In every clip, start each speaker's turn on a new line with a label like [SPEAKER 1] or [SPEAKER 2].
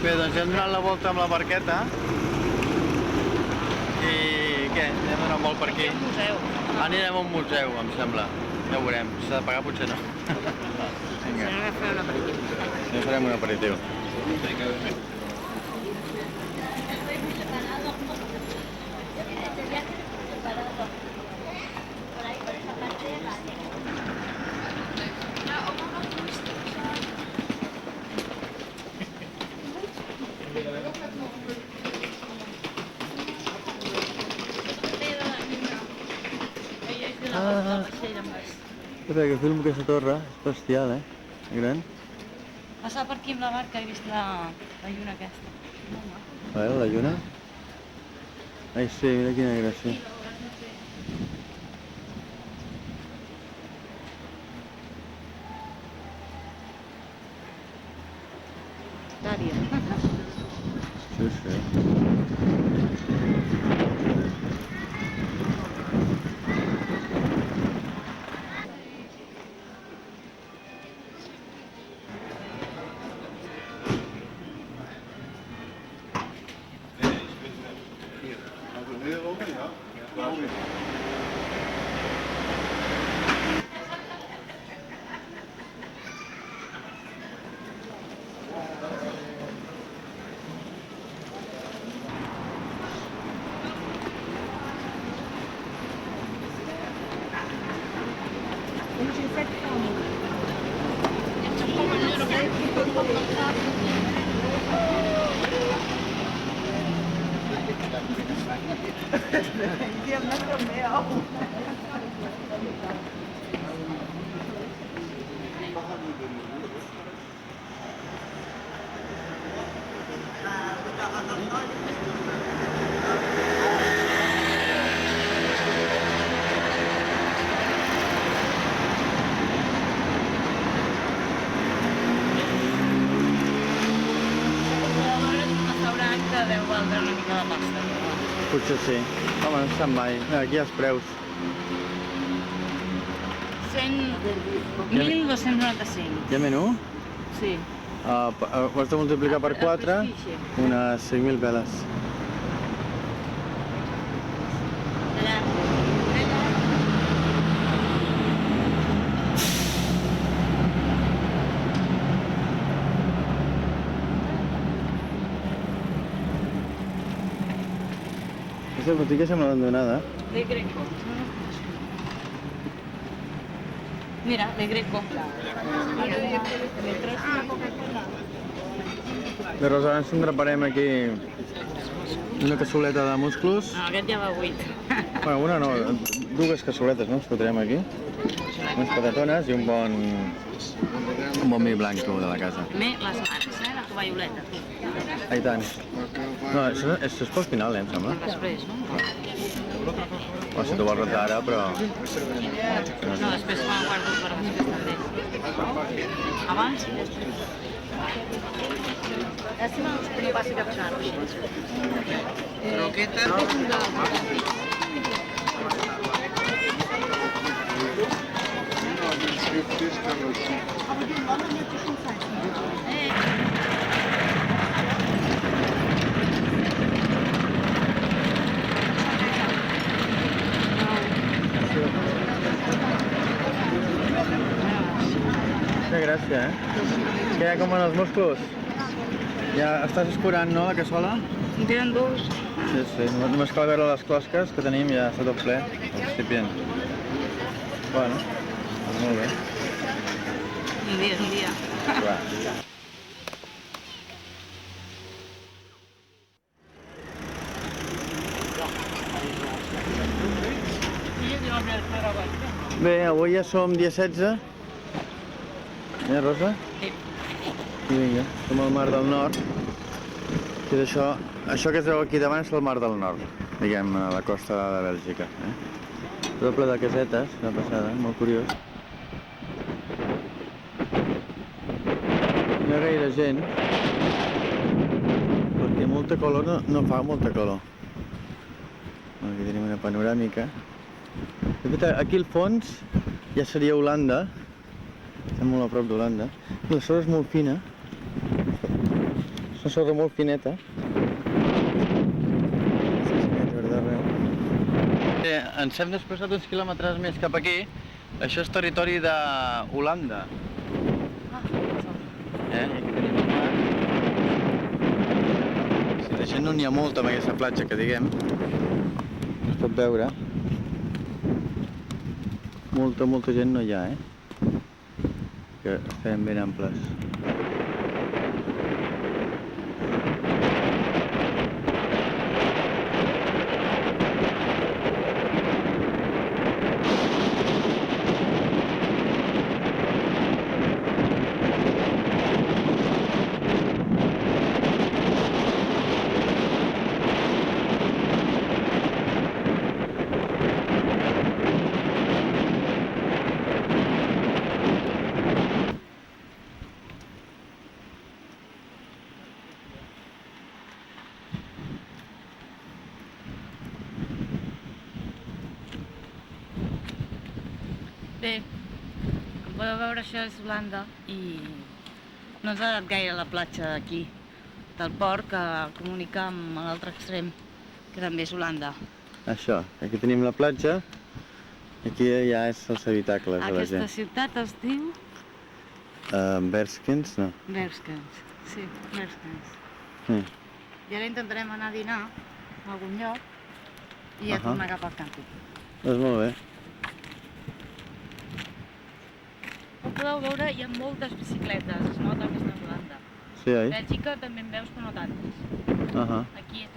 [SPEAKER 1] Bé, doncs hem donat la volta amb la barqueta i què? Anem a donar un volt per aquí. Anirem a un museu, em sembla. Ja ho veurem. S'ha de pagar, potser no. Vinga.
[SPEAKER 2] Anem a fer un aperitiu.
[SPEAKER 1] Ja farem un aperitiu. Espera, que filmo aquesta torre, és bestial, gran.
[SPEAKER 2] Passar per aquí amb la barca he vist la lluna aquesta.
[SPEAKER 1] A veure, la lluna. Ai, sí, mira quina gràcia.
[SPEAKER 2] Dària.
[SPEAKER 1] Sí, sí.
[SPEAKER 2] Deu valdre una mica de pasta.
[SPEAKER 1] Potser sí. Home, no sap mai. Mira, aquí hi ha els preus.
[SPEAKER 2] 1.295.
[SPEAKER 1] Hi ha menú?
[SPEAKER 2] Sí.
[SPEAKER 1] Ho has de multiplicar per 4, unes 5.000 peles. Aquesta botiga sembla abandonada.
[SPEAKER 2] De Greco. Mira, de Greco.
[SPEAKER 1] Bé, Rosa, ens en preparem aquí una cassoleta de musclos.
[SPEAKER 2] No, aquest ja va buit.
[SPEAKER 1] Bueno, una no, dues cassoletes, no? Ens fotrem aquí. Unes patatones i un bon vi blanc, tu, de la casa.
[SPEAKER 2] També les mans, la tovalloleta.
[SPEAKER 1] Ah, i tant. No, això és pel final, em sembla.
[SPEAKER 2] Després, no?
[SPEAKER 1] O si tu vols rentar ara, però...
[SPEAKER 2] No, després fa un quart d'hora per després també. Abans i després. Llàstima que no passi cap xarro així. Croqueta.
[SPEAKER 1] Que gràcia, Què hi ha com en els musclos? Ja estàs escurant, no, la cassola?
[SPEAKER 2] En queden dos.
[SPEAKER 1] Sí, sí. Només cal veure les closques que tenim, ja està tot ple. Recipient. Bueno, doncs molt bé.
[SPEAKER 2] Un dia, un dia.
[SPEAKER 1] Clar. Bé, avui ja som dia 16. Rosa?
[SPEAKER 2] Sí.
[SPEAKER 1] I vinga, som al Mar del Nord. I això que es veu aquí davant és el Mar del Nord, diguem, a la costa de Bèlgica. Tot ple de casetes, una passada, molt curiós. No hi ha gaire gent, perquè molta calor no fa molta calor. Aquí tenim una panoràmica. De fet, aquí al fons ja seria Holanda. Estem molt a prop d'Holanda. La sorra és molt fina. És una sorra molt fineta. Ens hem desplaçat uns quilòmetres més cap aquí. Això és territori d'Holanda. Aquí tenim el mar. Si de gent no n'hi ha molt amb aquesta platja que diguem, es pot veure. Molta gent no hi ha, que estem ben amples.
[SPEAKER 2] Bé, com podeu veure, això és Holanda i no ens ha agradat gaire la platja d'aquí, del port, que comunica amb l'altre extrem, que també és Holanda.
[SPEAKER 1] Això, aquí tenim la platja, aquí ja és els habitacles de la gent.
[SPEAKER 2] Aquesta ciutat es diu...
[SPEAKER 1] Berskens, no?
[SPEAKER 2] Berskens, sí, Berskens. I ara intentarem anar a dinar a algun lloc i ja tornar cap al càmping.
[SPEAKER 1] Doncs molt bé.
[SPEAKER 2] Com podeu veure, hi ha moltes bicicletes, es nota que està a Holanda.
[SPEAKER 1] Sí, oi?
[SPEAKER 2] A Bèlgica també en veus, però no tantes. Aquí és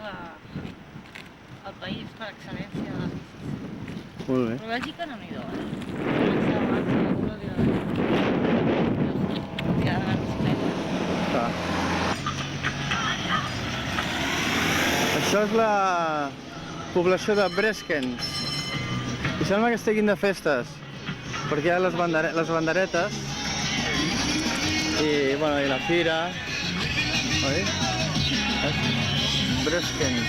[SPEAKER 2] el país per excel·lència de les bicis.
[SPEAKER 1] Molt bé.
[SPEAKER 2] Però Bèlgica no n'hi do,
[SPEAKER 1] Això és la població de Breskens. I sembla que estiguin de festes, perquè hi ha les banderetes i, bueno, i la fira, oi? Breskens.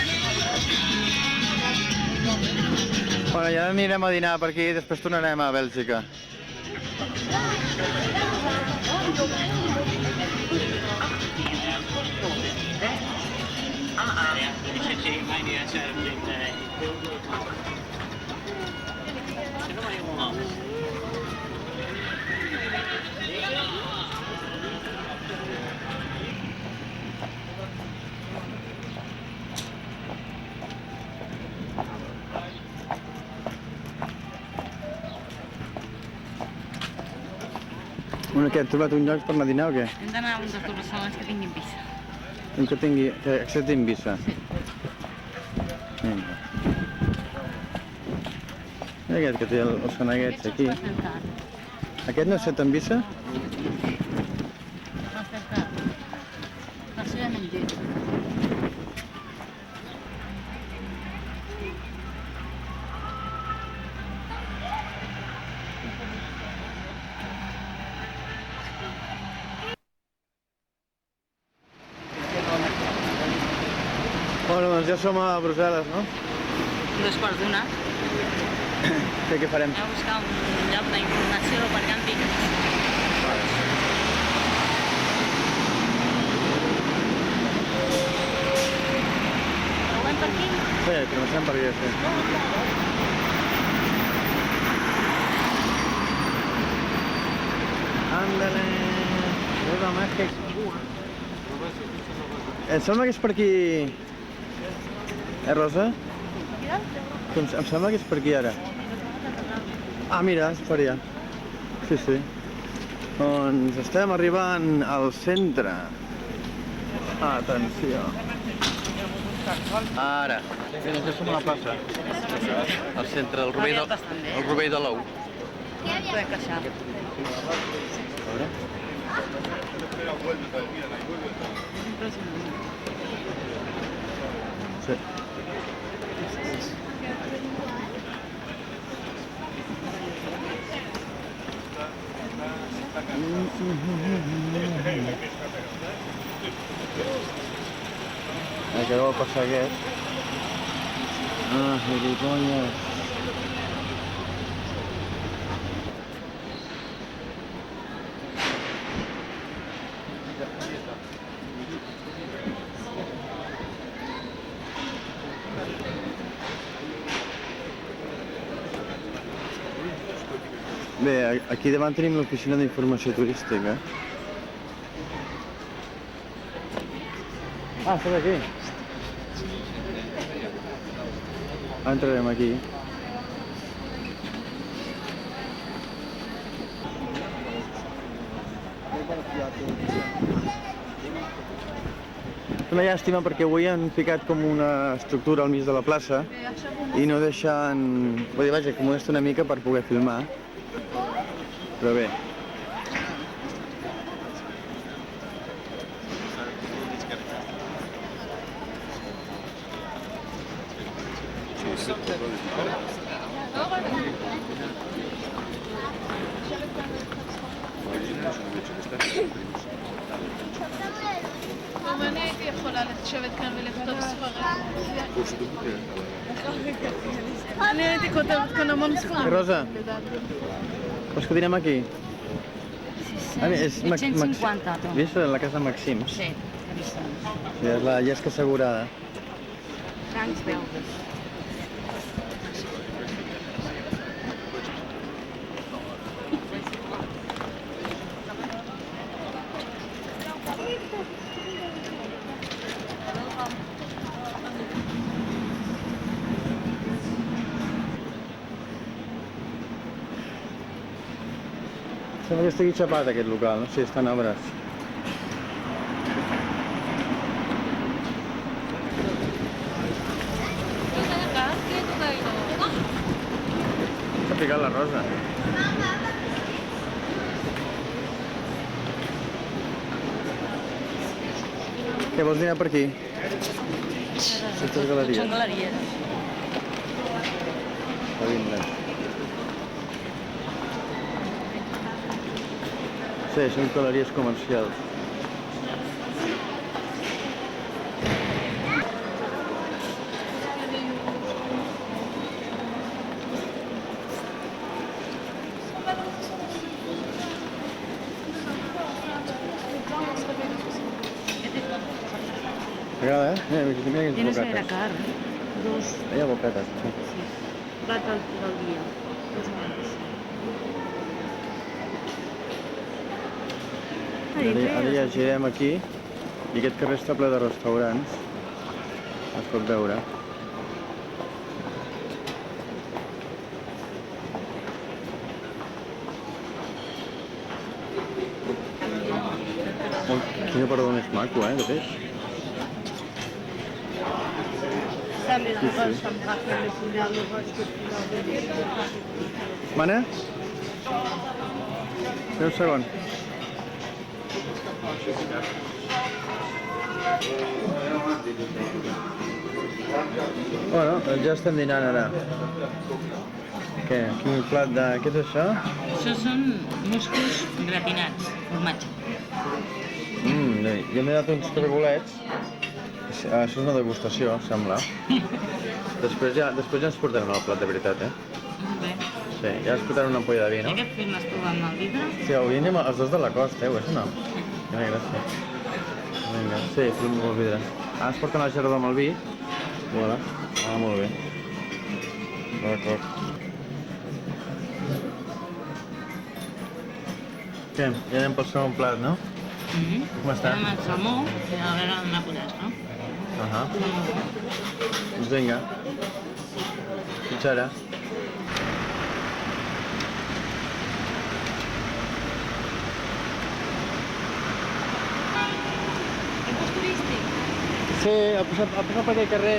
[SPEAKER 1] Bueno, ja anirem a dinar per aquí i després tornarem a Bèlgica. Què, hem trobat un lloc per anar a dinar o què?
[SPEAKER 2] Hem d'anar a un dels dos restaurants que tinguin visa.
[SPEAKER 1] Que acceptin visa?
[SPEAKER 2] Sí.
[SPEAKER 1] Vinga. Mira aquest que té els saneguets aquí. Aquest no accepta amb visa?
[SPEAKER 2] No accepta. No sé de mentir.
[SPEAKER 1] Bueno, doncs ja som a Brussel·les, no?
[SPEAKER 2] 2:45.
[SPEAKER 1] Què farem?
[SPEAKER 2] Anem a buscar un lloc d'informació per càmpings. Trobem per aquí?
[SPEAKER 1] Sí, comencem per aquí, sí. Ándale! Viva Mèxic! Em sembla que és per aquí... Rosa? Em sembla que és per aquí ara. Ah, mira, és per allà. Sí, sí. Doncs estem arribant al centre. Atenció. Ara. Mira, ja som a la plaça. Al centre, el Rovell de l'Ou.
[SPEAKER 2] Podem queixar.
[SPEAKER 1] A veure. Sí. Que deu passar aquest. Ah, gilipolles. Bé, aquí davant tenim l'oficina d'informació turística. Ah, estàs aquí? Entrarem aquí. És una llàstima perquè avui han ficat com una estructura al mig de la plaça i no deixen... Vull dir, vaja, que molesta una mica per poder filmar. Però bé.
[SPEAKER 3] גם אני הייתי יכולה לשבת כאן ולכתוב ספרים. אני הייתי כותבת כאן המון ספרים.
[SPEAKER 1] Rosa, vols que dinem aquí?
[SPEAKER 2] Sí,
[SPEAKER 1] Ah, és
[SPEAKER 2] 850, tu.
[SPEAKER 1] Vist la casa Maxims?
[SPEAKER 2] Sí, he vist.
[SPEAKER 1] Sí, és la llesca assegurada.
[SPEAKER 2] Francs belgues.
[SPEAKER 1] Sembla que estigui xapat aquest local, no? Sí, està en obres. S'ha picat la Rosa. Què vols dinar per aquí? Aquestes galeries.
[SPEAKER 2] Són galeries.
[SPEAKER 1] A vindre. Sí, són galeries comercials. T'agrada, eh? Mira aquestes
[SPEAKER 2] Tienes
[SPEAKER 1] bocates.
[SPEAKER 2] era car. Dos.
[SPEAKER 1] Hi ha bocates. Sí.
[SPEAKER 2] Sí. Plat del dia. 2,95.
[SPEAKER 1] Ara llegirem aquí i aquest carrer està ple de restaurants. Es pot veure. Quin perdó més maco, aquest és. Mana? Espera un segon. Bueno, ja estem dinant ara. Què? Quin plat de... Què és això?
[SPEAKER 2] Això són musclos gratinats, formatge.
[SPEAKER 1] Jo m'he donat uns cargolets. Això és una degustació, sembla. Després ja ens portarem el plat de veritat, eh?
[SPEAKER 2] Bé.
[SPEAKER 1] Sí, ja ens portarem una ampolla de vi,
[SPEAKER 2] I
[SPEAKER 1] no?
[SPEAKER 2] aquest film es troba amb el vidre?
[SPEAKER 1] Sí, avui anem els dos de la costa, o no? Quina gràcia. Vinga, sí, film amb el vidre. Ara ens porten la gerra amb el vi. Voilà. Ah, molt bé. D'acord. Què? Ja anem pel segon plat, no? Com està?
[SPEAKER 2] Anem al salmó i a veure el napoliès, no?
[SPEAKER 1] Ahà. Doncs vinga. Fins ara.
[SPEAKER 2] Tipus turístic?
[SPEAKER 1] Sí, ha passat per aquell carrer.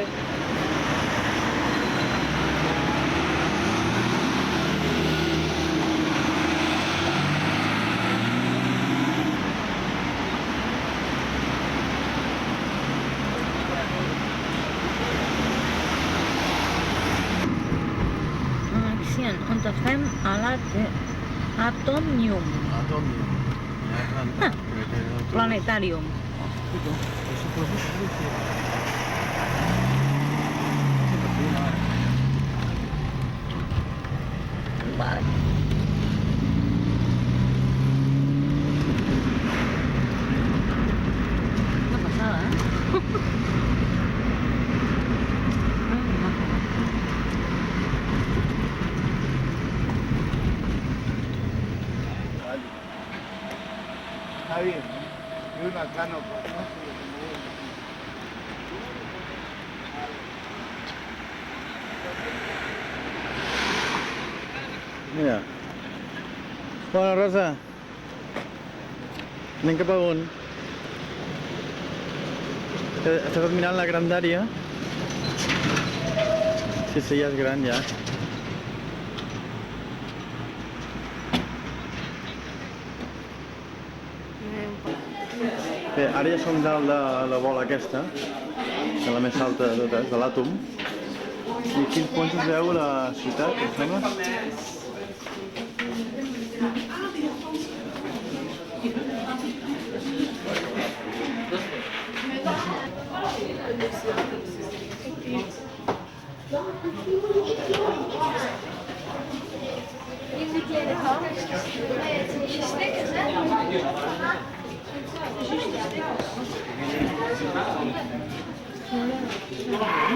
[SPEAKER 2] On estem a l'Atomium. Planetarium. Vale. Una passada, eh?
[SPEAKER 1] Mira. Bona, Rosa. Anem cap amunt. He estat mirant la grandària. Sí, sí, ja és gran, ja. Bé, ara ja som dalt de la bola aquesta, que és la més alta de totes, de l'àtom. I aquí al fons es veu la ciutat, em sembla?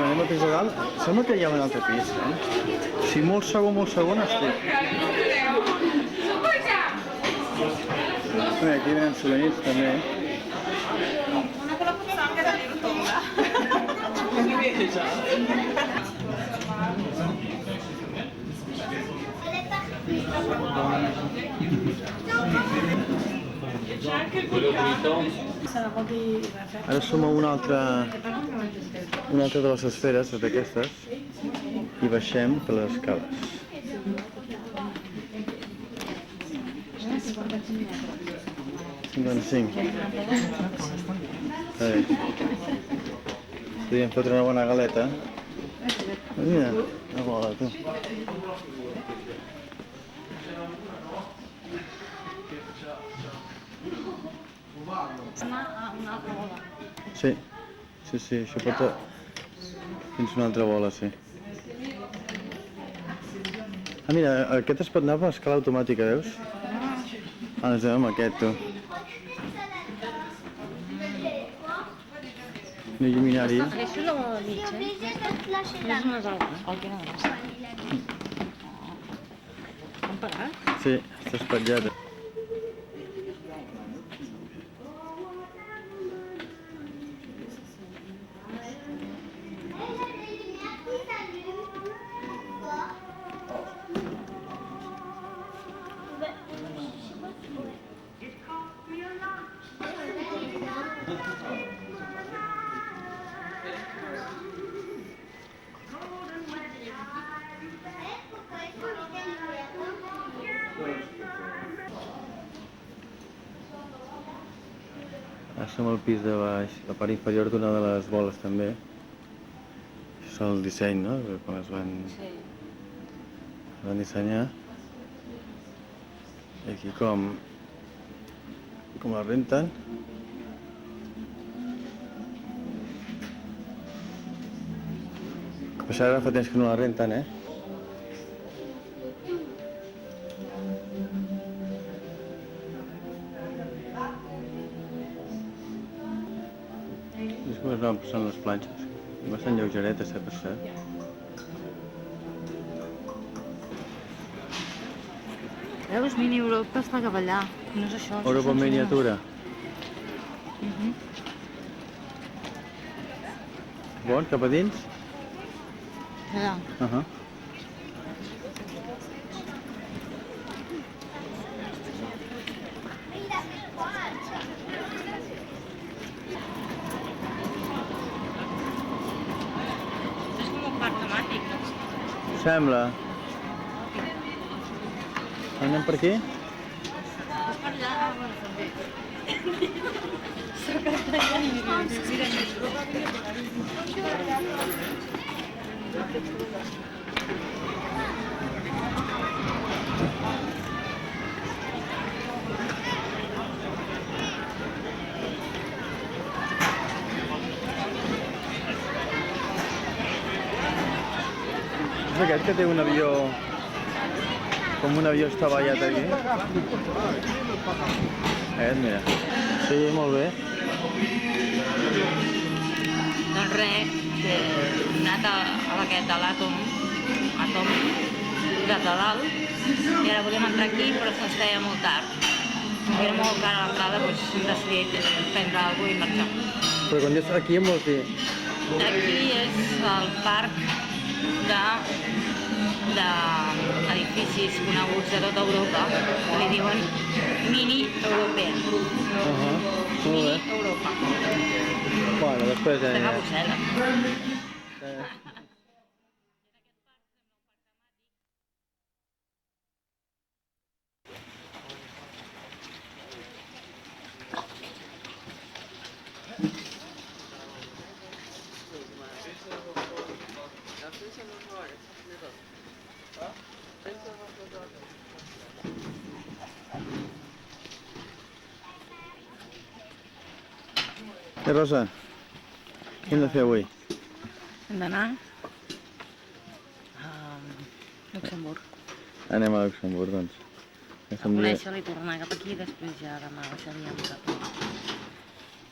[SPEAKER 1] Anem a pis de dalt. Sembla que hi ha un altre pis, eh? O sigui, molt segur on estic. Bé, aquí venen souvenirs també. Ara som a una altra de les esferes d'aquestes i baixem per les escales. Podríem fotre una bona galeta. Mira, una bola, tu.
[SPEAKER 2] Una altra bola.
[SPEAKER 1] Sí, això porta fins una altra bola, sí. Ah, mira, aquest es pot anar per escala automàtica, veus? Ah, ens anem amb aquest, tu. Una lluminària.
[SPEAKER 2] Això és la bola de mig, eh? És unes altres, el que no és. Han pagat?
[SPEAKER 1] Sí, està espatllat. Ara som al pis de baix, la part inferior d'una de les boles també. Això és el disseny, no? Com es van dissenyar. I aquí com la renten. Però ara fa temps que no la renten, eh? Com es van passant les planxes. Bastant lleugeretes, per cert.
[SPEAKER 2] Veus, Mini Europa està cap allà. No és això.
[SPEAKER 1] Europa en miniatura. Bon, cap a dins?
[SPEAKER 2] Allà.
[SPEAKER 1] Sembla. Anem per aquí?
[SPEAKER 2] Per allà, també.
[SPEAKER 1] És aquest que té un avió... com un avió estavellat aquí. Mira. Sí, molt bé.
[SPEAKER 2] Doncs res, que he anat a aquest de l'àtom, de dalt, i ara volíem entrar aquí, però se'ns feia molt tard. era molt cara l'entrada, doncs hem decidit prendre alguna cosa i marxar.
[SPEAKER 1] Però quan dius aquí em vols dir?
[SPEAKER 2] Aquí és el parc d'edificis coneguts de tota Europa, que li diuen Mini Europea.
[SPEAKER 1] Molt
[SPEAKER 2] Mini
[SPEAKER 1] bé.
[SPEAKER 2] Europa.
[SPEAKER 1] Bueno, després ja
[SPEAKER 2] Estem a
[SPEAKER 1] aniré.
[SPEAKER 2] Brussel·les.
[SPEAKER 1] Rosa, què hem de fer avui?
[SPEAKER 2] Hem d'anar a Luxemburg.
[SPEAKER 1] Anem a Luxemburg, doncs.
[SPEAKER 2] A conèixer-lo i tornar cap aquí, després ja demà baixaríem cap a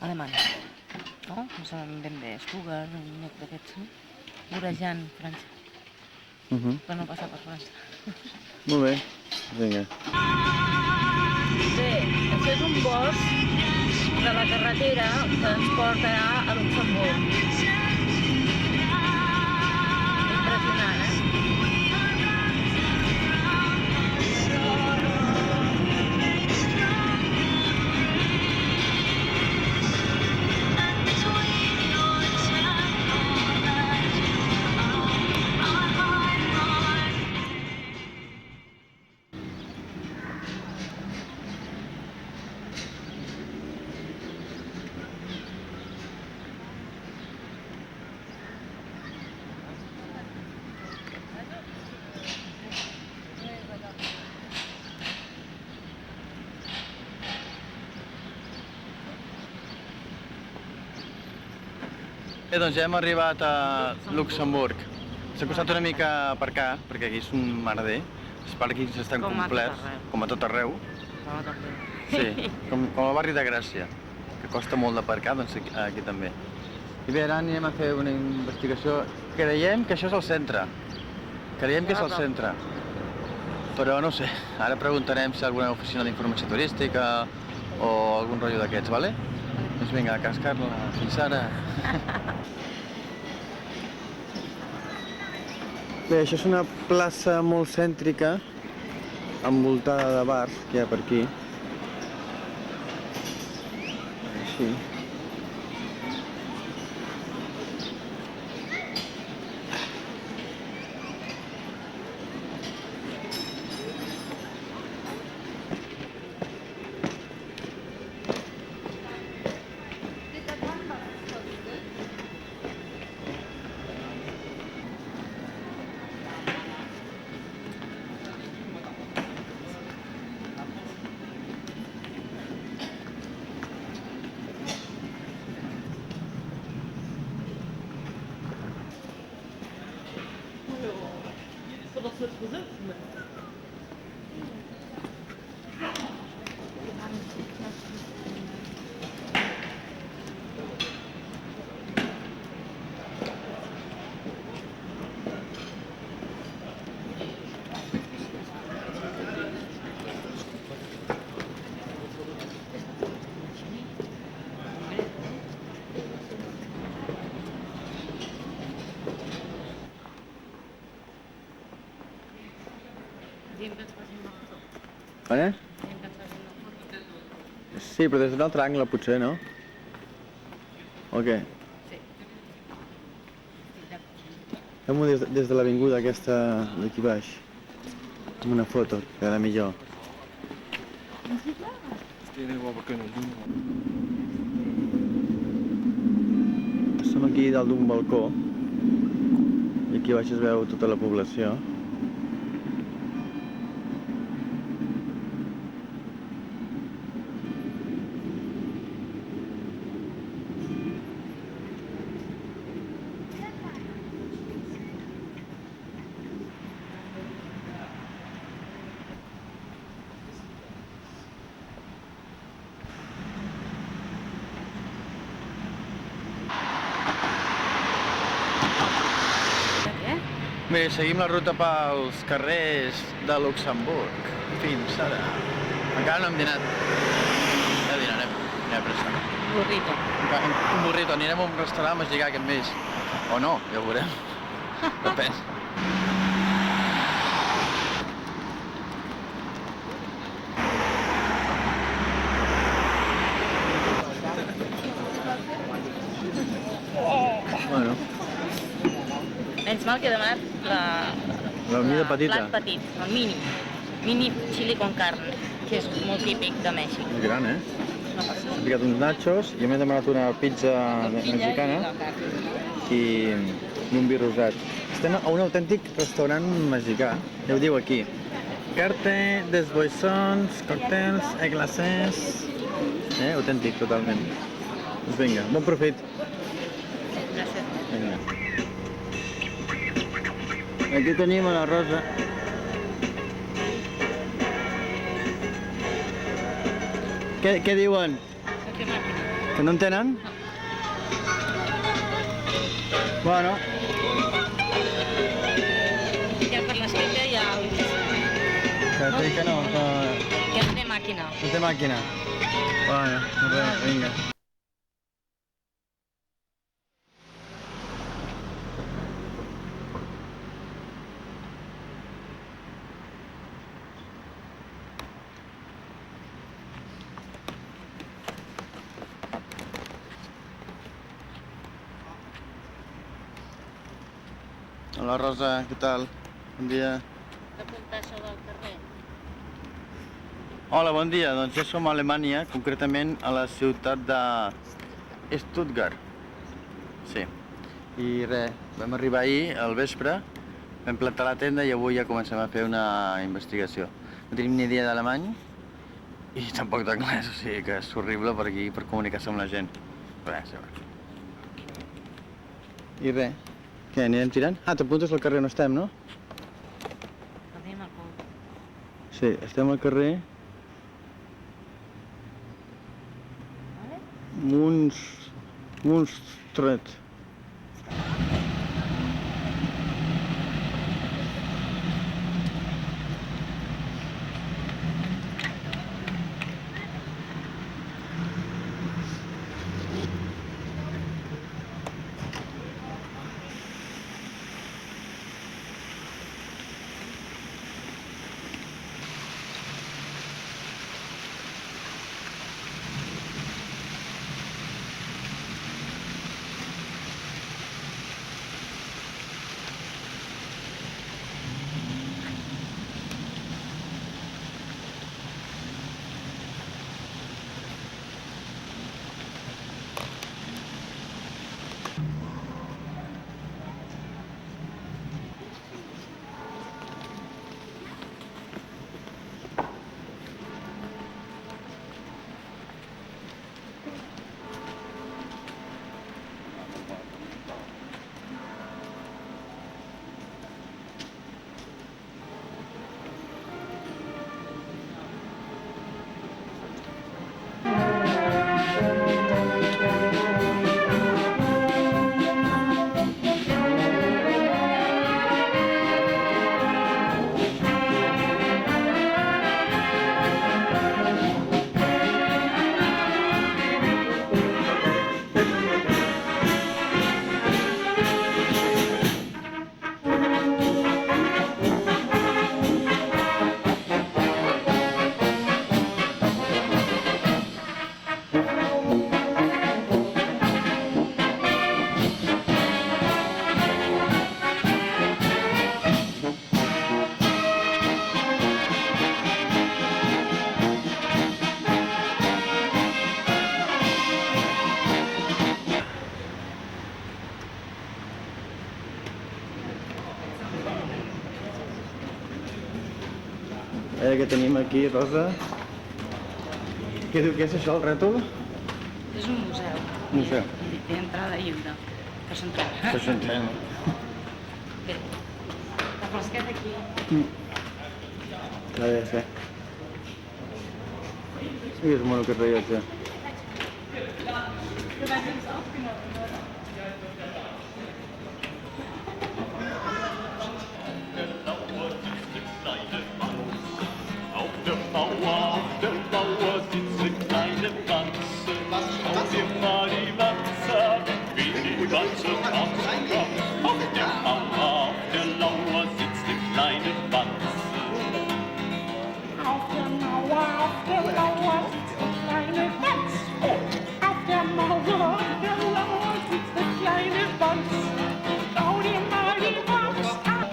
[SPEAKER 2] Alemanya. No? No sabem ben bé, Stuttgart, un lloc d'aquests, no? Vorejant França, per no passar per França.
[SPEAKER 1] Molt bé, vinga.
[SPEAKER 2] Bé, això és un bosc de la carretera que ens portarà a Luxemburg. Impressionant, eh?
[SPEAKER 1] Bé, doncs ja hem arribat a Luxemburg. S'ha costat una mica a aparcar, perquè aquí és un merder. Els pàrquings estan
[SPEAKER 2] Com a tot
[SPEAKER 1] complets,
[SPEAKER 2] arreu.
[SPEAKER 1] com a tot arreu.
[SPEAKER 2] No, també.
[SPEAKER 1] Sí, com al barri de Gràcia, que costa molt d'aparcar, doncs aquí també. I bé, ara anirem a fer una investigació. Creiem que això és el centre. Creiem que és el centre. Però no ho sé, ara preguntarem si hi ha alguna oficina d'informació turística o algun rotllo d'aquests, vale? Doncs vinga, a cascar-la. Fins ara. Bé, això és una plaça molt cèntrica, envoltada de bars que hi ha per aquí. Així. Vale? Sí, però des d'un altre angle potser, no? O què?
[SPEAKER 2] Sí.
[SPEAKER 1] Fem-ho des de l'avinguda aquesta d'aquí baix. Amb una foto, que quedarà millor. Som aquí dalt d'un balcó i aquí baix es veu tota la població. Bé, seguim la ruta pels carrers de Luxemburg. Fins ara. Encara no hem dinat. Ja dinarem, ja pressa.
[SPEAKER 2] Burrito.
[SPEAKER 1] Un burrito, anirem a un restaurant mexicà aquest mes. O no, ja ho veurem. Depèn. Bueno,
[SPEAKER 2] Menys mal que he demanat
[SPEAKER 1] la mida petita.
[SPEAKER 2] plat petit, el mini. Mini chili con carn, que és molt típic de Mèxic.
[SPEAKER 1] És gran, eh?
[SPEAKER 2] No passa
[SPEAKER 1] He picat uns nachos, jo m'he demanat una pizza mexicana
[SPEAKER 2] I la carn.
[SPEAKER 1] i un vi rosat. Estem a un autèntic restaurant mexicà, ja ho diu aquí. Carte, desboissons, cocktails, glacés... autèntic, totalment. Doncs vinga, bon profit.
[SPEAKER 2] Gràcies.
[SPEAKER 1] Vinga. Aquí tenim a la Rosa. Què diuen?
[SPEAKER 2] Que màquina.
[SPEAKER 1] Que no entenen? Bueno,
[SPEAKER 2] Ja per l'escrita ja...
[SPEAKER 1] que té que no,
[SPEAKER 2] Que no té màquina.
[SPEAKER 1] no té màquina. Bueno, res, vinga. Hola Rosa, què tal? Bon dia.
[SPEAKER 2] D'apuntar això del carrer.
[SPEAKER 1] Hola, bon dia. Doncs ja som a Alemanya, concretament a la ciutat de Stuttgart. Sí. I res, vam arribar ahir al vespre, vam plantar la tenda i avui ja comencem a fer una investigació. No tenim ni idea d'alemany i tampoc d'anglès, o sigui que és horrible per aquí per comunicar-se amb la gent. Res, a veure. I res, què, anirem tirant? Ah, t'apuntes al carrer on estem, no?
[SPEAKER 2] Tenim el cul.
[SPEAKER 1] Sí, estem al carrer Munstret. Què tenim aquí, Rosa? Què diu que és això, el rètol?
[SPEAKER 2] És un museu.
[SPEAKER 1] Museu.
[SPEAKER 2] I té entrada lliure. Que s'entrena.
[SPEAKER 1] Que s'entén.
[SPEAKER 2] Bé. La fresqueta aquí.
[SPEAKER 1] Ha de ser. Sí, és molt aquest rellotge.
[SPEAKER 4] Auf der Mauer der zur Karlsruhe. Auf der Mauer, auf der Lauer sitzt der kleine Wanz.
[SPEAKER 5] Auf der Mauer sitzt der kleine Wanz. Auf der Mauer sitzt der kleine Wanz. Schau dir mal die Wanz an.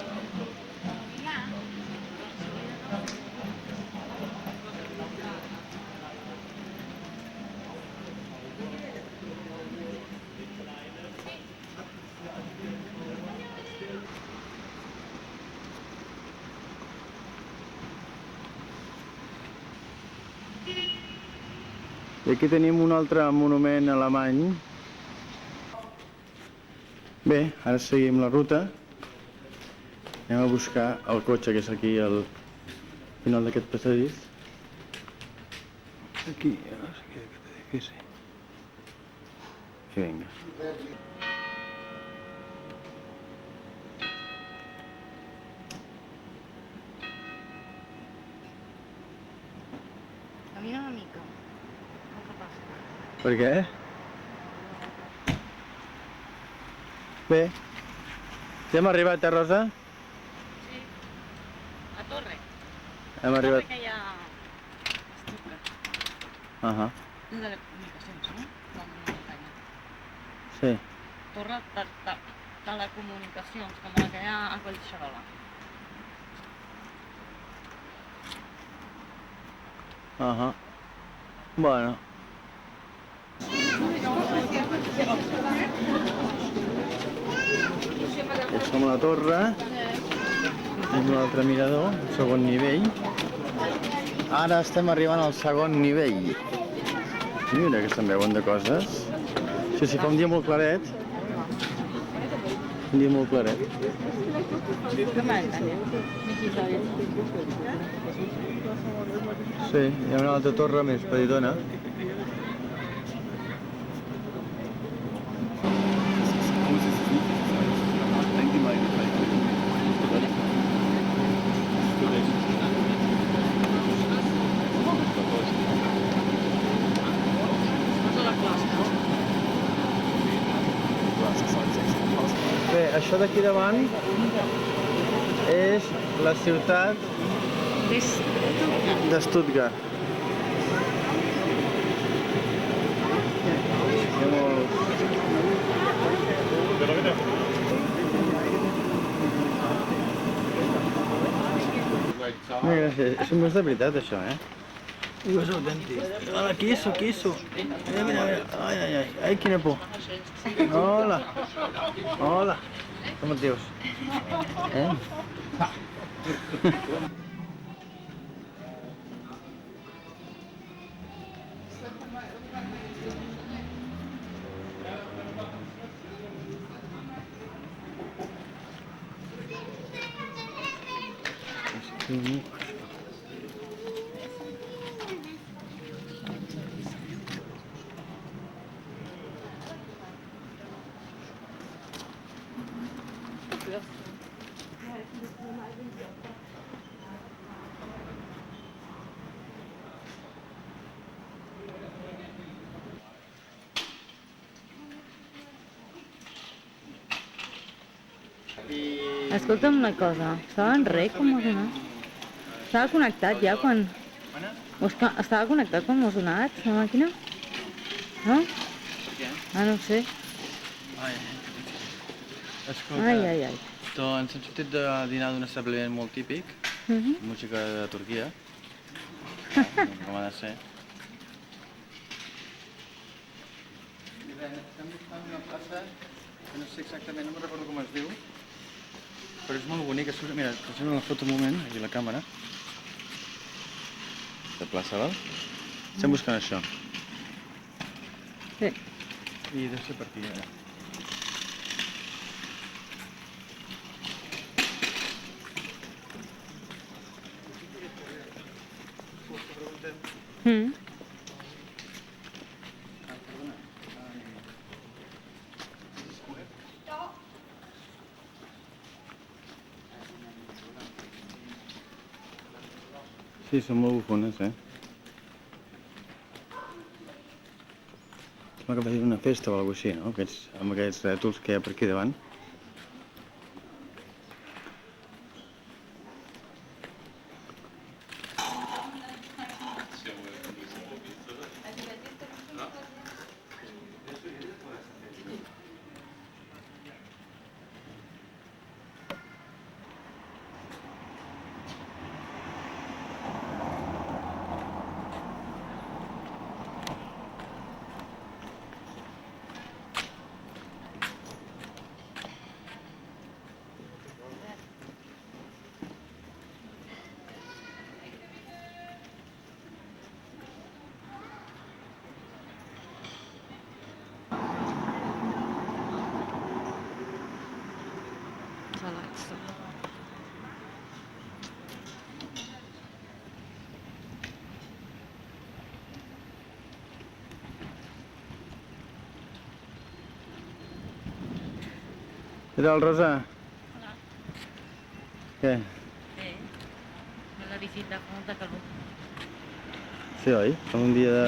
[SPEAKER 1] I aquí tenim un altre monument alemany. Bé, ara seguim la ruta. Anem a buscar el cotxe, que és aquí al final d'aquest passadís. Aquí, no sé què edifici. I vinga.
[SPEAKER 2] Camina una mica.
[SPEAKER 1] Per què? Bé. Ja hem arribat, Rosa?
[SPEAKER 2] Sí. A Torre.
[SPEAKER 1] Hem arribat.
[SPEAKER 2] Torre que hi ha Stuttgart.
[SPEAKER 1] Ahà.
[SPEAKER 2] És de comunicacions, no? Dalt d'una muntanya.
[SPEAKER 1] Sí.
[SPEAKER 2] Torre de telecomunicacions, com la que hi ha a Collserola.
[SPEAKER 1] Ahà. Bueno. Ja som a la torre. Tenim l'altre mirador, el segon nivell. Ara estem arribant al segon nivell. Mira que se'n veuen de coses. Sí, sí, fa un dia molt claret. Un dia molt claret. Sí, hi ha una altra torre més petitona. Bé, això d'aquí davant és la ciutat de Stuttgart. Hi ha molts... Gràcies, és un gos de veritat això, eh? Un gos autèntic. Hola, quiso, quiso. Mira, mira, mira. Ai, ai, ai. Ai, quina por. Hola. Hola. Com et dius? Eh?
[SPEAKER 2] Escolta'm una cosa, estava en rec com m'ho has donat? Estava connectat ja quan... Estava connectat quan m'ho has donat, la màquina? No? Ah, no ho sé.
[SPEAKER 1] Escolta,
[SPEAKER 2] Ai, ai, ai.
[SPEAKER 1] doncs hem sortit de dinar d'un establiment molt típic, música de Turquia, com ha de ser. I res, estem buscant una plaça que no sé exactament, no me'n recordo com es diu, però és molt bonica. Mira, posem la foto un moment, aquí la càmera. De plaça, val? Estem buscant això.
[SPEAKER 2] Sí.
[SPEAKER 1] I deu ser per aquí, ara.
[SPEAKER 2] Mm. Sí, són molt bufones, eh?
[SPEAKER 1] Sembla que va dir una festa o alguna cosa així, no? Amb aquests rètols que hi ha per aquí davant.
[SPEAKER 2] Salats.
[SPEAKER 1] Què tal, Rosa?
[SPEAKER 2] Hola.
[SPEAKER 1] Què?
[SPEAKER 2] Bé, la visita fa molta calor.
[SPEAKER 1] Sí, oi? Com un dia de...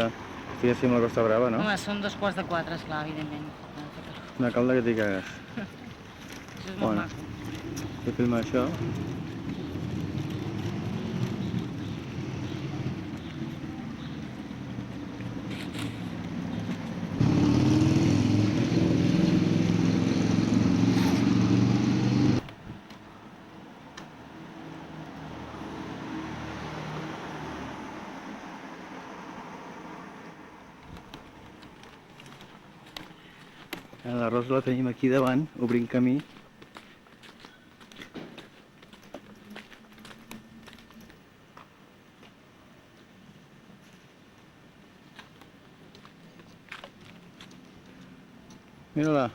[SPEAKER 1] Estiguéssim a la Costa Brava, no?
[SPEAKER 2] Home, són 4:15, esclar, evidentment.
[SPEAKER 1] Una calda que t'hi cagues.
[SPEAKER 2] Això és molt
[SPEAKER 1] Bueno.
[SPEAKER 2] maco.
[SPEAKER 1] Vull filmar això. La Rosa la tenim aquí davant, obrint camí. Mira-la.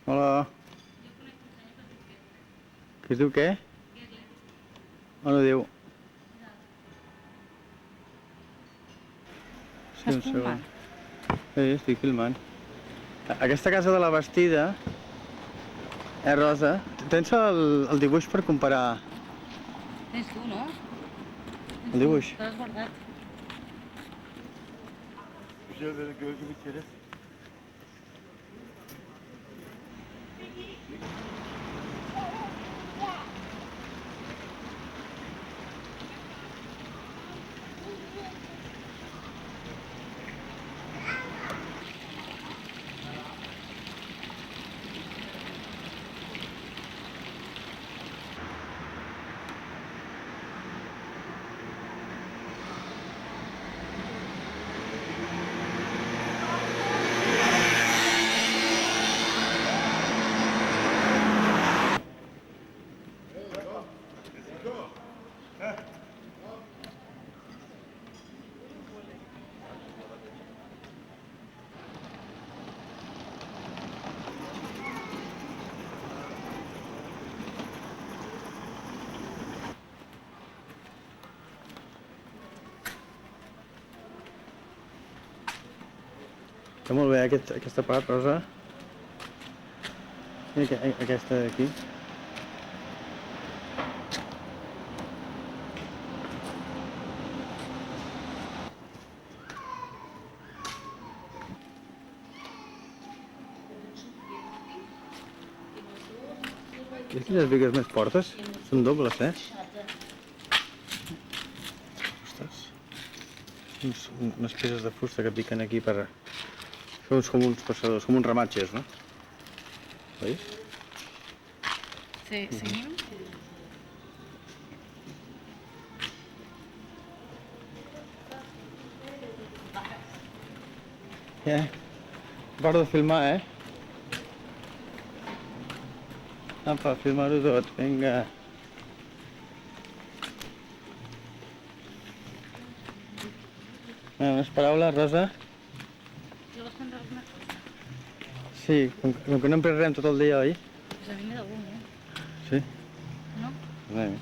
[SPEAKER 1] Hola. Que es diu què? On ho diu? Sí, un segon. Sí, estic filmant. Aquesta casa de la Bastida, Rosa, tens el dibuix per comparar
[SPEAKER 2] Tens tu, no?
[SPEAKER 1] el dibuix?
[SPEAKER 2] Te l'has guardat.
[SPEAKER 1] Està molt bé aquesta part, Rosa. I aquesta d'aquí. I quines bigues més fortes? Són dobles, eh? Ostres. Unes peces de fusta que piquen aquí per... Són com uns passadors, com uns ramatges, no? Veus?
[SPEAKER 2] Sí, seguim.
[SPEAKER 1] Paro de filmar, eh? Apa, filmar-ho tot, vinga. Unes paraules, Rosa?
[SPEAKER 2] Jo vols prendre alguna cosa?
[SPEAKER 1] Sí, com que no en perdrem tot el dia, oi?
[SPEAKER 2] Pues a mi me da gust, eh?
[SPEAKER 1] Sí?
[SPEAKER 2] No?
[SPEAKER 1] Anem.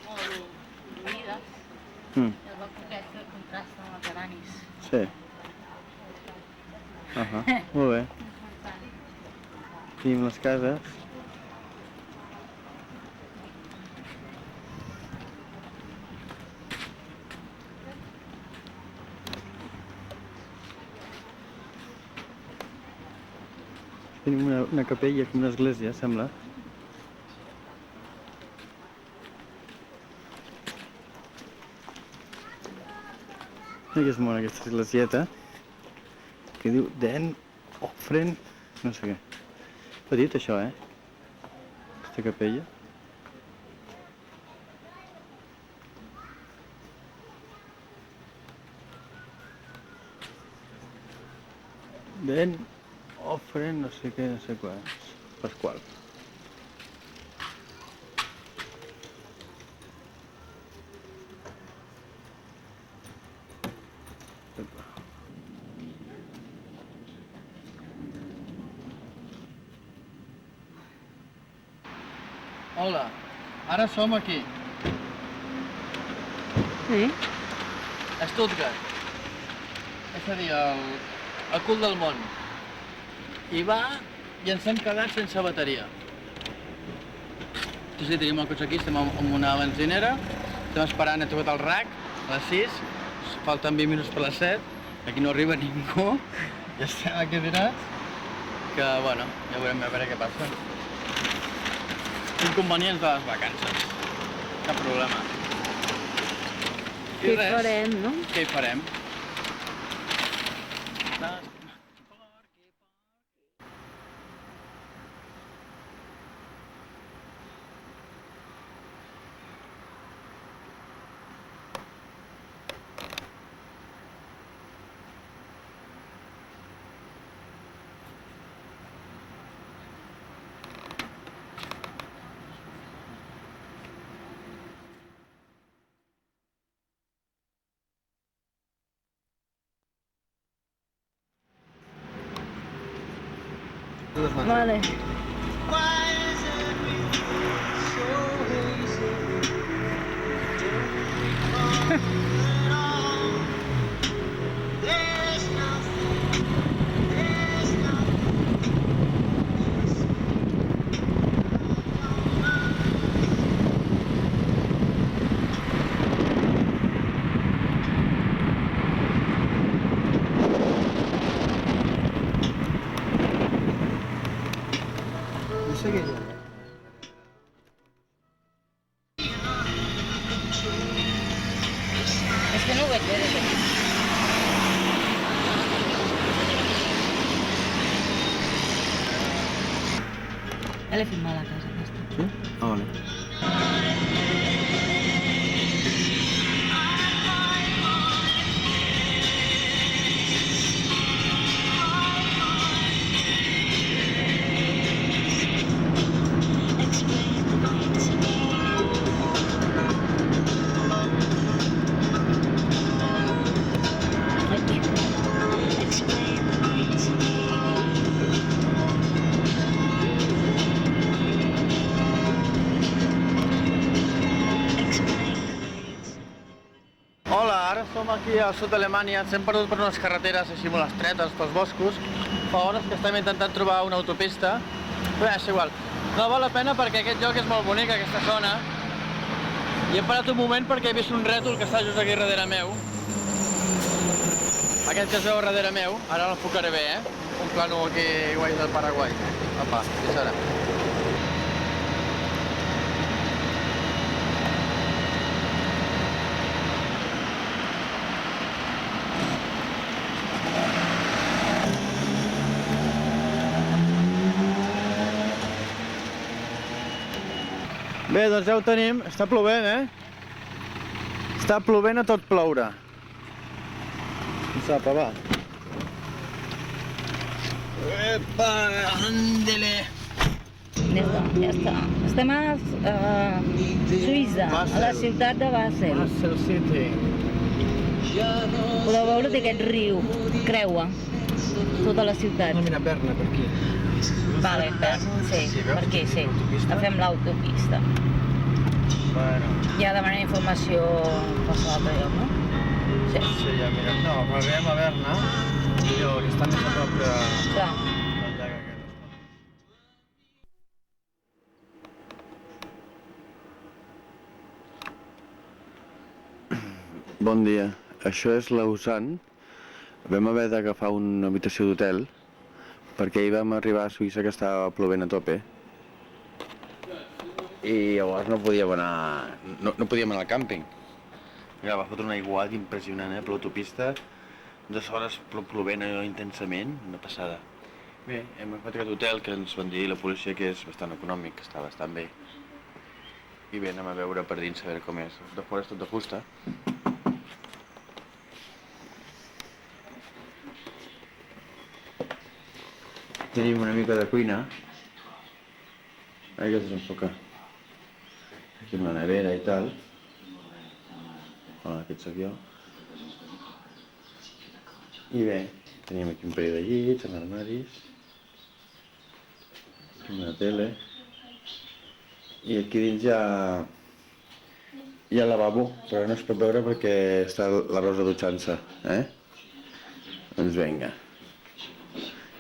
[SPEAKER 2] molt unides.
[SPEAKER 1] Mm.
[SPEAKER 2] I el balcó aquest contrasta amb els geranis.
[SPEAKER 1] Sí. Molt bé. Tenim les cases. Tenim una capella, com una església, sembla. Mira que és mona aquesta esglesieta, que diu Den Offren, no sé què. Petit això, aquesta capella. Den Offren, no sé què, no sé quants. Pasqual.
[SPEAKER 6] Hola, ara som aquí,
[SPEAKER 2] Sí?
[SPEAKER 6] a Stuttgart. És a dir, el cul del món. I ens hem quedat sense bateria. Sí, tenim el cotxe aquí, estem en una benzinera, estem esperant, he tocat el RAC a les 6, falten 20 minuts per les 7, aquí no arriba ningú, ja estem aquí tirats, que bueno, ja veurem a veure què passa. Inconvenients de les vacances, cap problema.
[SPEAKER 2] Què hi farem, no?
[SPEAKER 6] Què hi farem?
[SPEAKER 2] Vale. És que no ho veig bé des d'aquí. Ja l'he filmat la casa aquesta.
[SPEAKER 1] Sí? Ah, vale.
[SPEAKER 6] Hola, ara som aquí al sud d'Alemanya, ens hem perdut per unes carreteres així molt estretes, pels boscos. Fa hores que estem intentant trobar una autopista, però és igual. No val la pena perquè aquest lloc és molt bonic, aquesta zona. I hem parat un moment perquè he vist un rètol que està just aquí darrere meu. Aquest que es veu darrere meu, ara l'enfocaré bé, un plano aquí guai del Paraguai. Apa, què serà?
[SPEAKER 1] Bé, doncs ja ho tenim. Està plovent, Està plovent a tot ploure. Sapa, va.
[SPEAKER 6] Epa, ándele.
[SPEAKER 2] Ja està. Estem a Suïssa, a la ciutat de Basel.
[SPEAKER 6] Basel City.
[SPEAKER 2] Podeu veure que aquest riu creua tota la ciutat.
[SPEAKER 6] No, mira, Berna, per aquí.
[SPEAKER 2] Vale, sí, per aquí, sí. Agafem l'autopista.
[SPEAKER 1] Bueno,
[SPEAKER 2] Ja demanem informació per l'altre lloc, no? Sí.
[SPEAKER 1] sí, ja mira. No, però anem a Berna, millor, que està més a prop
[SPEAKER 2] Clar.
[SPEAKER 1] del llac aquest. Bon dia, això és Lausanne. Vam haver d'agafar una habitació d'hotel perquè ahir vam arribar a Suïssa que estava plovent a tope i llavors no podíem anar al càmping. Mira, va fotre una aiguat impressionant, per l'autopista, 2 hores plovent allò intensament, una passada. Bé, hem agafat aquest hotel que ens van dir la policia que és bastant econòmic, que està bastant bé. I bé, anem a veure per dins, a veure com és. De fora és tot de fusta. Tenim una mica de cuina. Aquí es desenfoca. Aquí amb la nevera i tal. Aquest sóc jo. I bé, tenim aquí un parell de llits, amb armaris. Aquí una tele. I aquí dins hi ha lavabo, però no es pot veure perquè està la Rosa dutxant-se, Doncs vinga.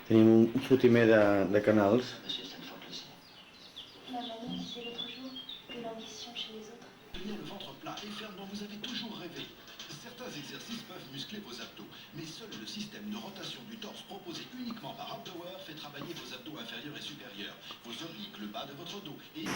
[SPEAKER 1] Tenim un fotimer de canals.
[SPEAKER 7] Tenir le ventre plat et faire dont vous avez toujours rêvé. Certains exercices peuvent muscler vos abdos, mais seul le système de rotation du torse proposé uniquement par Outdoor fait travailler vos abdos inférieurs et supérieurs, vos obliques, le bas de votre dos et...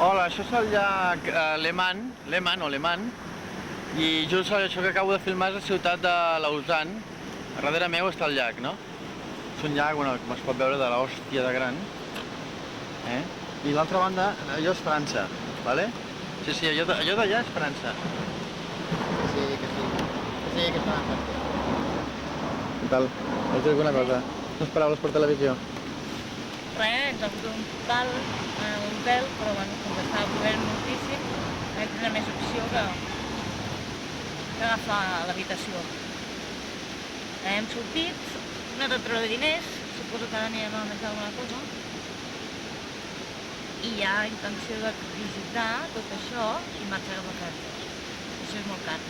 [SPEAKER 6] Hola, això és el llac Le Mans, i just això que acabo de filmar és la ciutat de Lausanne. Darrere meu està el llac, no? És un llac, bueno, com es pot veure, de l'hòstia de gran. I l'altra banda, allò és França, vale? Sí, allò d'allà és França. Sí, que és França. Què tal? Vols dir alguna cosa? Unes paraules per televisió.
[SPEAKER 2] Res, ens ha fotut un hotel, però bueno, com que estava plovent moltíssim, vam tenir més opció que agafar l'habitació. Hem sortit, no he de treure diners, suposo que anirem a menjar alguna cosa, i hi ha intenció de visitar tot això i marxar cap a França. Això és molt car.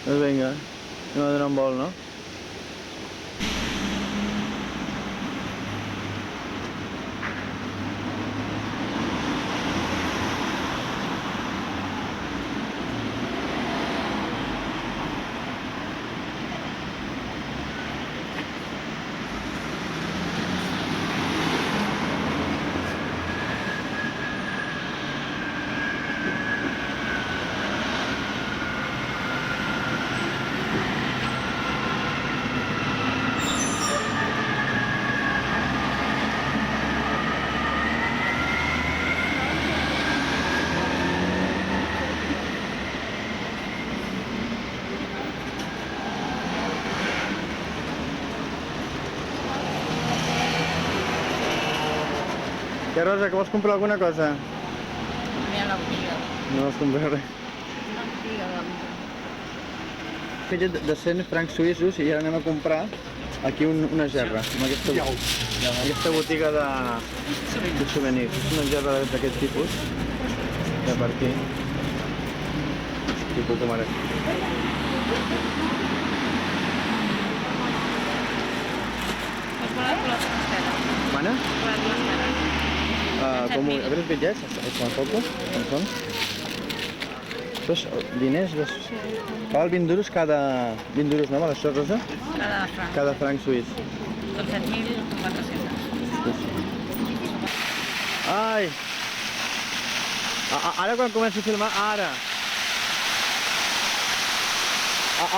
[SPEAKER 6] Doncs vinga, anem a donar un vol, no? Què, Rosa, que vols comprar alguna cosa?
[SPEAKER 2] Anem a la botiga.
[SPEAKER 6] No vols comprar res.
[SPEAKER 2] Una botiga de la botiga.
[SPEAKER 6] Fet de 100 francs suïssos i ara anem a comprar aquí una gerra, amb aquesta botiga de souvenirs. És una gerra d'aquest tipus, de per aquí. Tipus com ara.
[SPEAKER 2] Pues por las castelas.
[SPEAKER 6] Mana?
[SPEAKER 2] Por las castelas.
[SPEAKER 6] A veure els bitllets, quan foto, on són? Dos diners, val 20 duros cada... 20 duros, no val això, Rosa?
[SPEAKER 2] Cada franc.
[SPEAKER 6] Cada franc suís.
[SPEAKER 2] Són 7.400.
[SPEAKER 6] Ai! Ara quan començo a filmar, ara!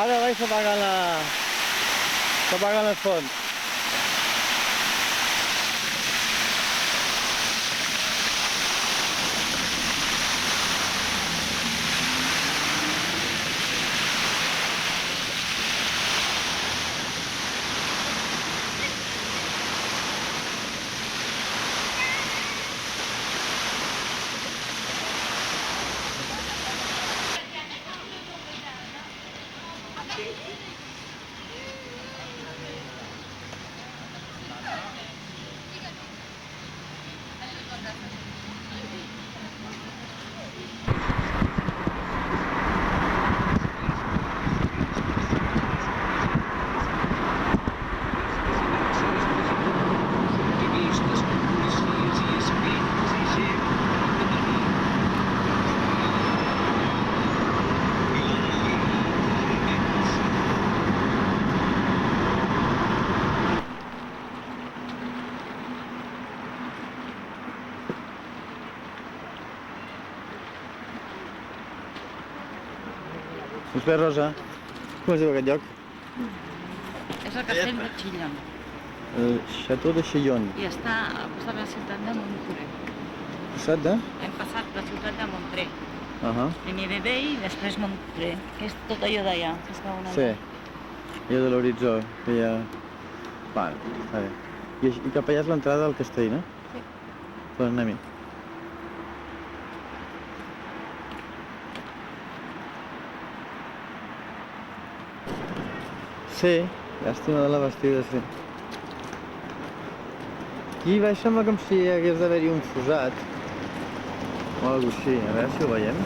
[SPEAKER 6] Ara vaig apagant les fonts.
[SPEAKER 1] Després, Rosa, com es diu aquest lloc?
[SPEAKER 2] És el castell de Chillon
[SPEAKER 1] El Chateau de Chillon.
[SPEAKER 2] i està al costat de la ciutat de Montré.
[SPEAKER 1] Passat de?
[SPEAKER 2] Hem passat la ciutat de Montré.
[SPEAKER 1] Ahà.
[SPEAKER 2] Primer i després Montré, que és tot allò d'allà, que està una
[SPEAKER 1] Sí. Allò de l'horitzó, que hi ha... Vale, està bé. I cap allà és l'entrada del castell, no?
[SPEAKER 2] Sí.
[SPEAKER 1] Doncs anem-hi. Sí, llàstima de la vestida, sí. Aquí baix sembla com si hagués d'haver-hi un fosat. O alguna cosa així, a veure si ho veiem.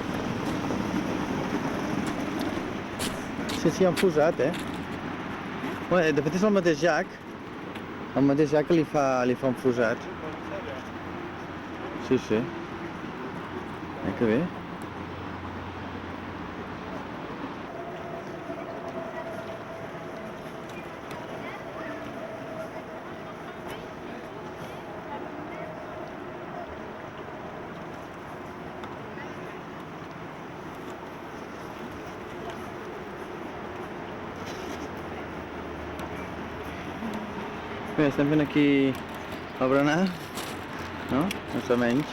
[SPEAKER 1] Sí, hi ha un fosat, eh? Bé, de fet és el mateix llac. El mateix llac que li fa un fosat. Sí, sí. Que bé. Bé, estem fent aquí el berenar, no? Més o menys.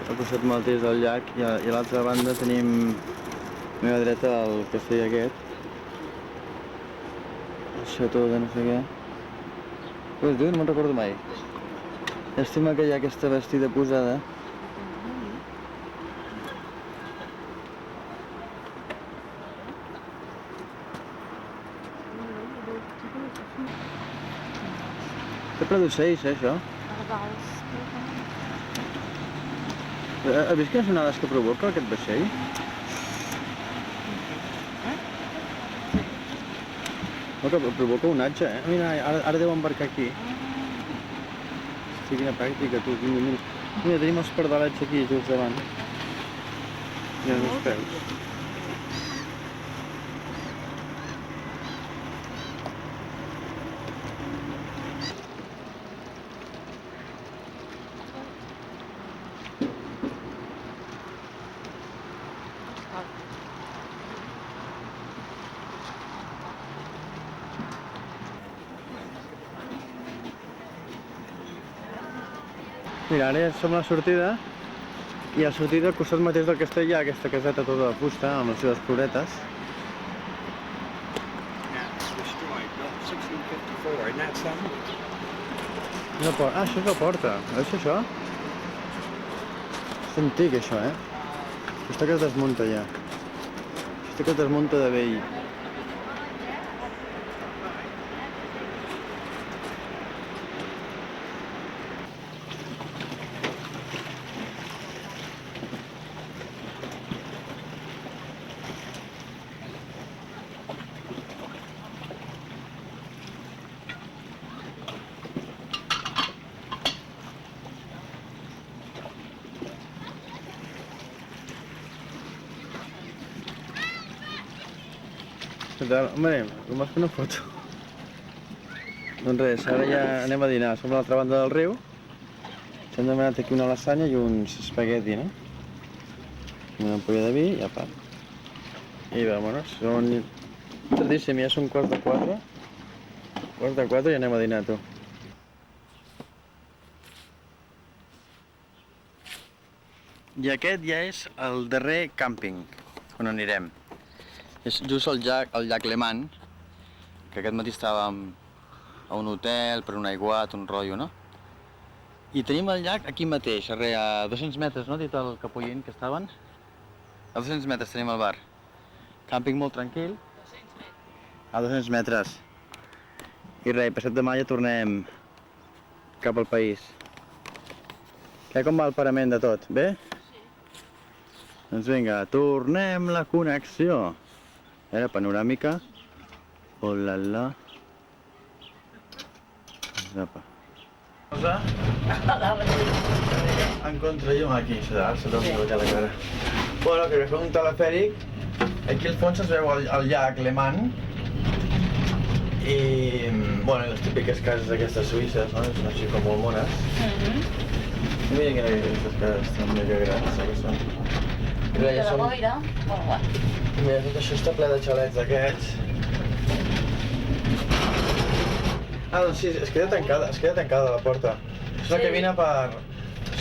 [SPEAKER 1] Al costat mateix del llac i a l'altra banda tenim a la meva dreta el castell aquest. El xató de no sé què. Com es diu? No me'n recordo mai. Llàstima que hi ha aquesta vestida posada. Què produeix, això? Has vist quines onades que provoca aquest vaixell? No, que provoca onatge, eh? Mira, ara deu embarcar aquí. Hosti, quina pràctica, tu. Mira, tenim els pardalets aquí, just davant. Mira els peus. Mira, ara ja som a la sortida i a la sortida al costat mateix del castell hi ha aquesta caseta tota de fusta amb les seves floretes. Ah, això és la porta. Veus això? És antic això, eh? Aquesta que es desmunta ja. Aquesta que es desmunta de vell. Què tal? Home, com vas fer una foto? Doncs res, ara ja anem a dinar. Som a l'altra banda del riu. S'han demanat aquí una lasanya i uns espagueti, no? Una ampolla de vi i a part. I vámonos, són tardíssim, ja són quarts de 4. Quarts de 4 i anem a dinar, tu. I aquest ja és el darrer càmping on anirem. És just el llac Léman, que aquest matí estàvem a un hotel, per un aiguat, un rotllo, no? I tenim el llac aquí mateix, a 200 metres, no? Dit el Capullín que estaven. A 200 metres tenim el bar. Càmping molt tranquil. A 200 metres. I res, passat demà ja tornem cap al país. Com va el parament de tot? Bé? Sí. Doncs vinga, tornem la connexió. Era panoràmica. Oh la la. Apa. Rosa? Encontre jo aquí, se t'ha la cara. Bueno, que fem un telefèric. Aquí al fons es veu el llac Léman. I, bueno, les típiques cases aquestes suïsses, no? Són així com molt mones. I mira quines cases també que grans que són.
[SPEAKER 2] De la boira, molt guai.
[SPEAKER 6] Mira, tot això està ple de xalets d'aquests. Ah, doncs sí, es queda tancada la porta. És una cabina per...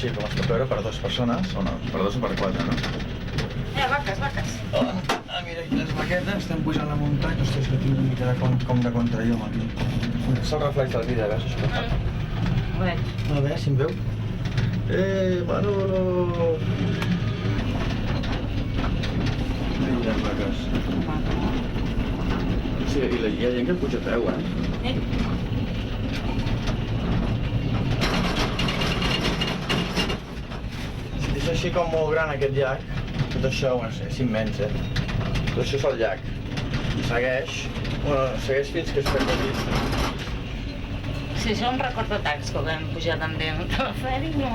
[SPEAKER 6] Sí, com es pot veure, per 2 persones, o no, per 2 o per 4, no?
[SPEAKER 2] Vaques.
[SPEAKER 6] Ah, mira, aquí les maquetes estan pujant la muntanya. Ostres, que tinc una mica de com de contrallum aquí. És el reflex del vidre, veus això que fa?
[SPEAKER 2] Ho veig.
[SPEAKER 6] A veure si em veu. Manolo! Mira les vaques. Sí, i hi ha gent que puja a peu, És així com molt gran aquest llac. Tot això és immens, Tot això és el llac. Segueix fins que es perd de vista.
[SPEAKER 2] Sí, això em recorda tant, que vam pujar també amb el telefèric, no?